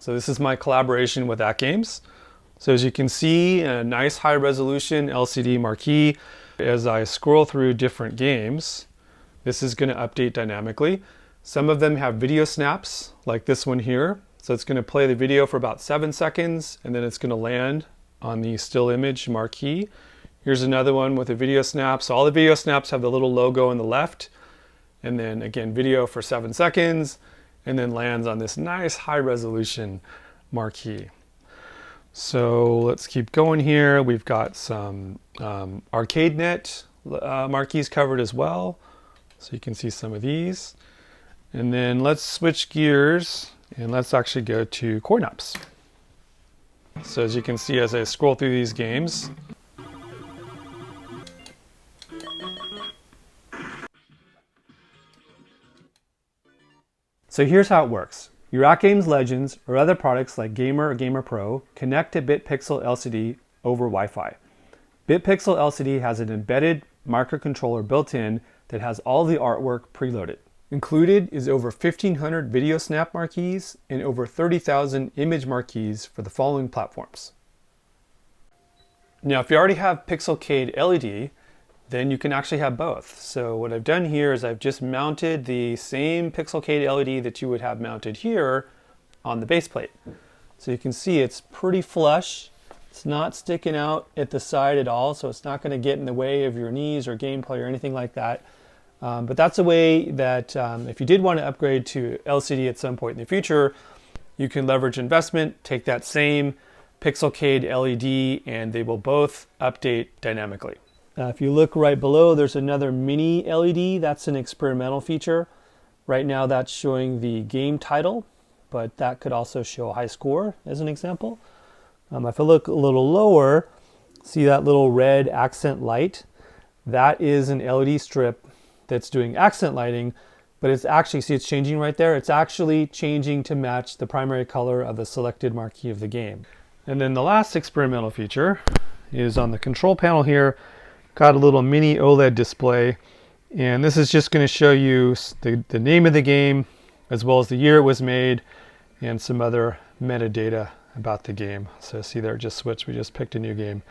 So this is my collaboration with AtGames. So as you can see, a nice high resolution LCD marquee. As I scroll through different games, this is going to update dynamically. Some of them have video snaps, like this one here. So it's going to play the video for about 7 seconds, and then it's going to land on the still image marquee. Here's another one with a video snap. So all the video snaps have the little logo on the left, and then again, video for 7 seconds, and then lands on this nice high resolution marquee. So let's keep going here. We've got some ArcadeNet marquees covered as well. So you can see some of these. And then let's switch gears and let's actually go to coin-ops. So as you can see, as I scroll through these games, so here's how it works. Your AtGames Legends or other products like Gamer or Gamer Pro connect to PixelcadeLCD over Wi-Fi. PixelcadeLCD has an embedded microcontroller built in that has all the artwork preloaded. Included is over 1,500 video snap marquees and over 30,000 image marquees for the following platforms. Now, if you already have PixelcadeLED, then you can actually have both. So what I've done here is I've just mounted the same PixelcadeLED that you would have mounted here on the baseplate. So you can see it's pretty flush. It's not sticking out at the side at all, so it's not going to get in the way of your knees or gameplay or anything like that. But that's a way that if you did want to upgrade to LCD at some point in the future, you can leverage investment, take that same PixelcadeLED, and they will both update dynamically. If you look right below, there's another mini LED. That's an experimental feature. Right now that's showing the game title, but that could also show a high score as an example. If I look a little lower, see that little red accent light? That is an LED strip that's doing accent lighting, but it's actually, see it's changing right there? It's actually changing to match the primary color of the selected marquee of the game. And then the last experimental feature is on the control panel here. Got a little mini OLED display, and this is just going to show you the name of the game as well as the year it was made and some other metadata about the game. So see there, just switched, we just picked a new game.